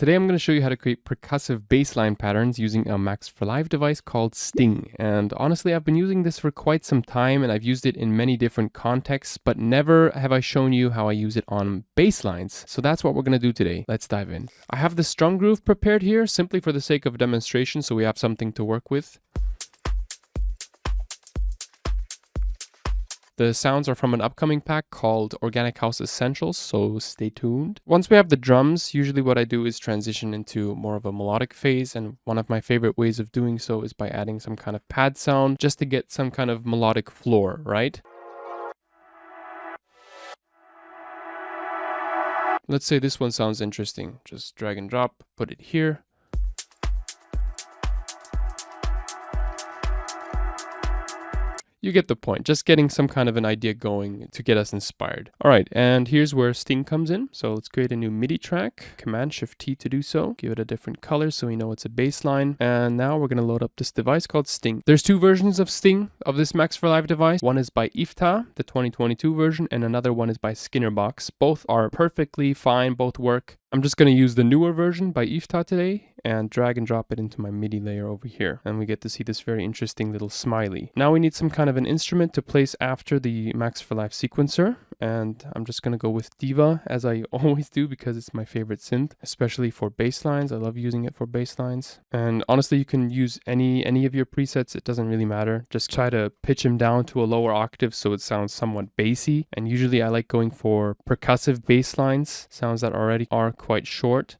Today I'm going to show you how to create percussive bassline patterns using a Max for Live device called Sting. And honestly, I've been using this for quite some time and I've used it in many different contexts, but never have I shown you how I use it on basslines. So that's what we're going to do today. Let's dive in. I have the strum groove prepared here simply for the sake of demonstration, so we have something to work with. The sounds are from an upcoming pack called Organic House Essentials, so stay tuned. Once we have the drums, usually what I do is transition into more of a melodic phase, and one of my favorite ways of doing so is by adding some kind of pad sound just to get some kind of melodic floor, right? Let's say this one sounds interesting. Just drag and drop, put it here. You get the point, just getting some kind of an idea going to get us inspired. All right, and here's where Sting comes in. So let's create a new MIDI track, Command-Shift-T to do so. Give it a different color so we know it's a bass line. And now we're gonna load up this device called Sting. There's two versions of Sting, of this Max for Live device. One is by IFTA, the 2022 version, and another one is by Skinnerbox. Both are perfectly fine, both work. I'm just going to use the newer version by IFTA today and drag and drop it into my MIDI layer over here. And we get to see this very interesting little smiley. Now we need some kind of an instrument to place after the Max for Live sequencer. And I'm just going to go with Diva, as I always do, because it's my favorite synth, especially for bass lines. I love using it for bass lines. And honestly, you can use any of your presets. It doesn't really matter. Just try to pitch them down to a lower octave so it sounds somewhat bassy. And usually I like going for percussive bass lines, sounds that already are quite short.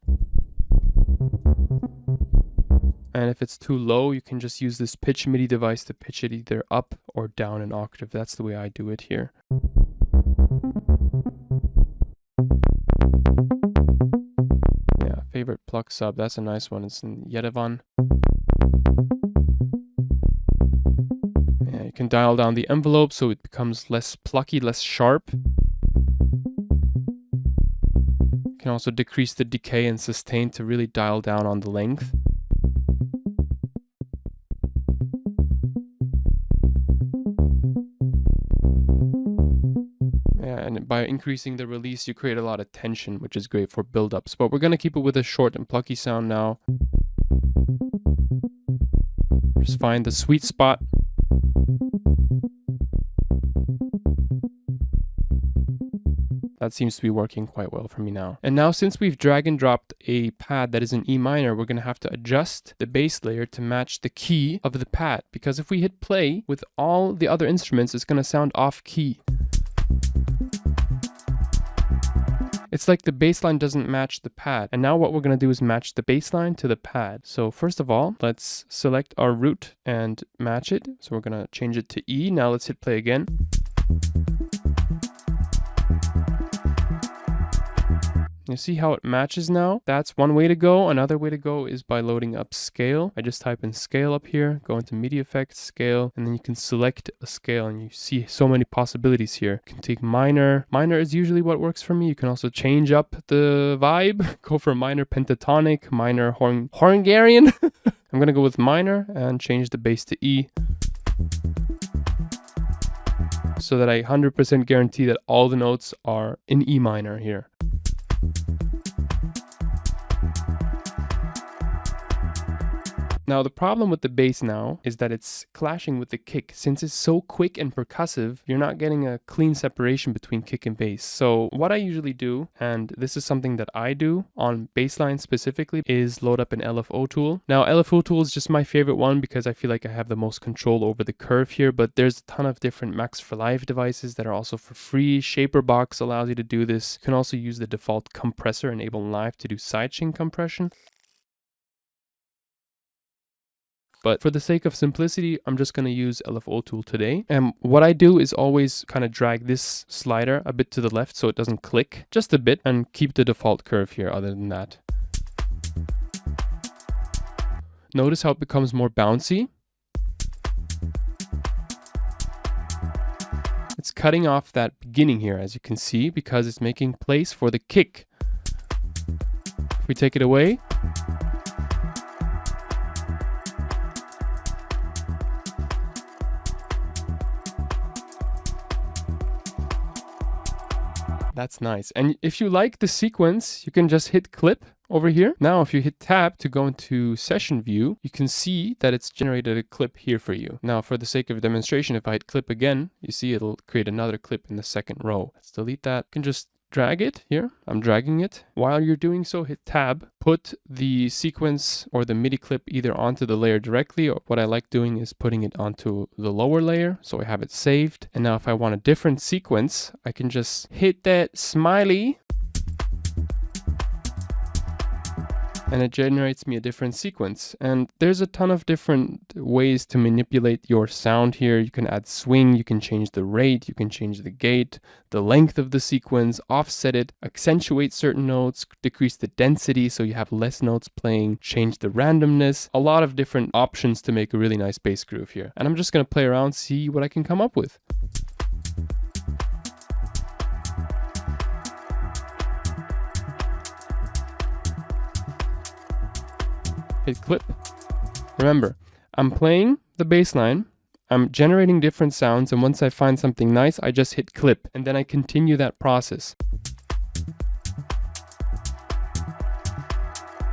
And if it's too low, you can just use this pitch MIDI device to pitch it either up or down an octave. That's the way I do it here. Yeah, favorite Pluck sub, that's a nice one. It's in Yerevan. Yeah, you can dial down the envelope so it becomes less plucky, less sharp. You can also decrease the decay and sustain to really dial down on the length. Yeah, and by increasing the release, you create a lot of tension, which is great for build-ups. But we're going to keep it with a short and plucky sound now. Just find the sweet spot. That seems to be working quite well for me now. And now, since we've drag and dropped a pad that is in E minor, we're going to have to adjust the bass layer to match the key of the pad. Because if we hit play with all the other instruments, it's going to sound off key. It's like the bass line doesn't match the pad. And now what we're going to do is match the bass line to the pad. So first of all, let's select our root and match it. So we're going to change it to E. Now let's hit play again. You see how it matches now? That's one way to go. Another way to go is by loading up scale. I just type in scale up here, go into MIDI effects, scale, and then you can select a scale and you see so many possibilities here. You can take minor. Minor is usually what works for me. You can also change up the vibe. Go for minor pentatonic, minor Hungarian. I'm gonna go with minor and change the bass to E, so that I 100% guarantee that all the notes are in E minor here. Now the problem with the bass now is that it's clashing with the kick. Since it's so quick and percussive, you're not getting a clean separation between kick and bass. So what I usually do, and this is something that I do on bassline specifically, is load up an LFO tool. Now LFO tool is just my favorite one because I feel like I have the most control over the curve here, but there's a ton of different Max for Live devices that are also for free. Shaperbox allows you to do this. You can also use the default compressor in Ableton Live to do sidechain compression. But for the sake of simplicity, I'm just going to use LFO tool today. And what I do is always kind of drag this slider a bit to the left so it doesn't click, just a bit, and keep the default curve here other than that. Notice how it becomes more bouncy. It's cutting off that beginning here, as you can see, because it's making place for the kick. If we take it away, That's nice. And if you like the sequence, you can just hit clip over here. Now, if you hit tab to go into session view, you can see that it's generated a clip here for you. Now, for the sake of demonstration, if I hit clip again, you see it'll create another clip in the second row. Let's delete that. You can just drag it here. I'm dragging it. While you're doing so, hit tab, put the sequence or the MIDI clip either onto the layer directly, or what I like doing is putting it onto the lower layer so I have it saved. And now if I want a different sequence, I can just hit that smiley and it generates me a different sequence. And there's a ton of different ways to manipulate your sound here. You can add swing, you can change the rate, you can change the gate, the length of the sequence, offset it, accentuate certain notes, decrease the density so you have less notes playing, change the randomness, a lot of different options to make a really nice bass groove here. And I'm just gonna play around, see what I can come up with. Hit clip. Remember, I'm playing the bass line, I'm generating different sounds, and once I find something nice, I just hit clip, and then I continue that process.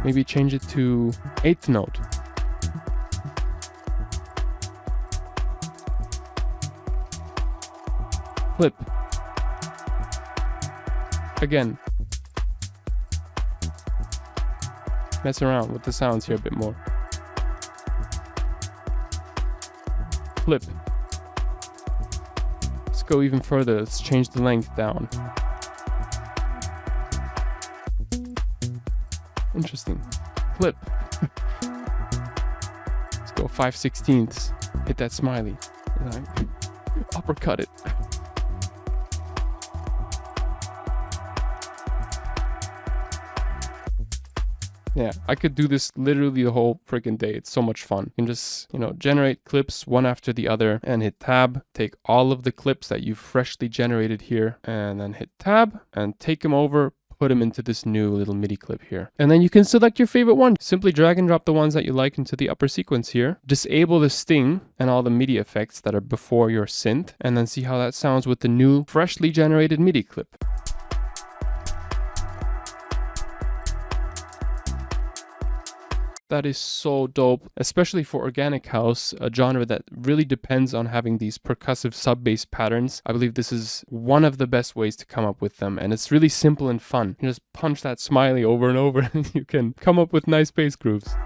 Maybe change it to 8th note. Clip. Again. Mess around with the sounds here a bit more. Flip. Let's go even further. Let's change the length down. Interesting. Flip. Let's go 5/16. Hit that smiley. And I uppercut it. Yeah, I could do this literally the whole freaking day. It's so much fun. You can just, generate clips one after the other and hit tab. Take all of the clips that you've freshly generated here and then hit tab and take them over, put them into this new little MIDI clip here. And then you can select your favorite one. Simply drag and drop the ones that you like into the upper sequence here. Disable the sting and all the MIDI effects that are before your synth, and then see how that sounds with the new freshly generated MIDI clip. That is so dope, especially for organic house, a genre that really depends on having these percussive sub-bass patterns. I believe this is one of the best ways to come up with them, and it's really simple and fun. You just punch that smiley over and over and you can come up with nice bass grooves.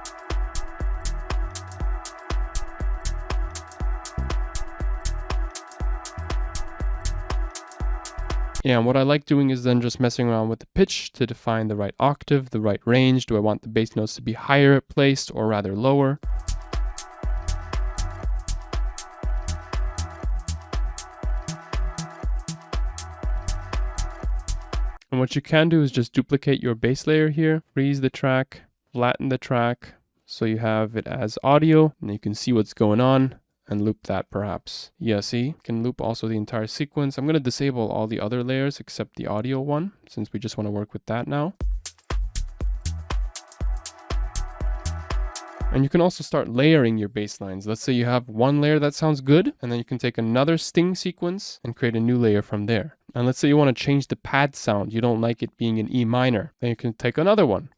Yeah, and what I like doing is then just messing around with the pitch to define the right octave, the right range. Do I want the bass notes to be higher placed or rather lower? And what you can do is just duplicate your bass layer here, freeze the track, flatten the track so you have it as audio and you can see what's going on. And loop that perhaps. Yeah, see? You can loop also the entire sequence. I'm going to disable all the other layers except the audio one, since we just want to work with that now. And you can also start layering your bass lines. Let's say you have one layer that sounds good, and then you can take another sting sequence and create a new layer from there. And let's say you want to change the pad sound. You don't like it being in E minor. Then you can take another one.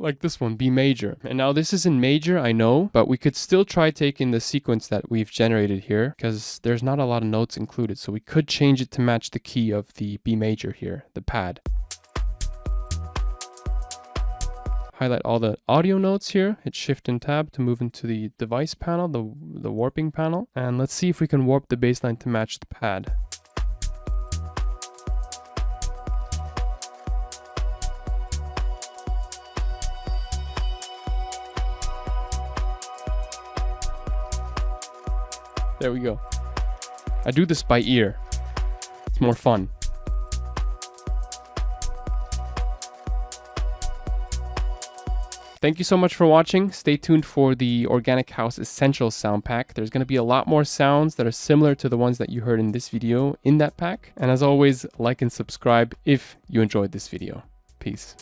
Like this one, B major. And now this is in major, I know, but we could still try taking the sequence that we've generated here because there's not a lot of notes included. So we could change it to match the key of the B major here, the pad. Highlight all the audio notes here, hit shift and tab to move into the device panel, the warping panel. And let's see if we can warp the bassline to match the pad. There we go. I do this by ear. It's more fun. Thank you so much for watching. Stay tuned for the Organic House Essentials sound pack. There's going to be a lot more sounds that are similar to the ones that you heard in this video in that pack. And as always, like and subscribe if you enjoyed this video. Peace.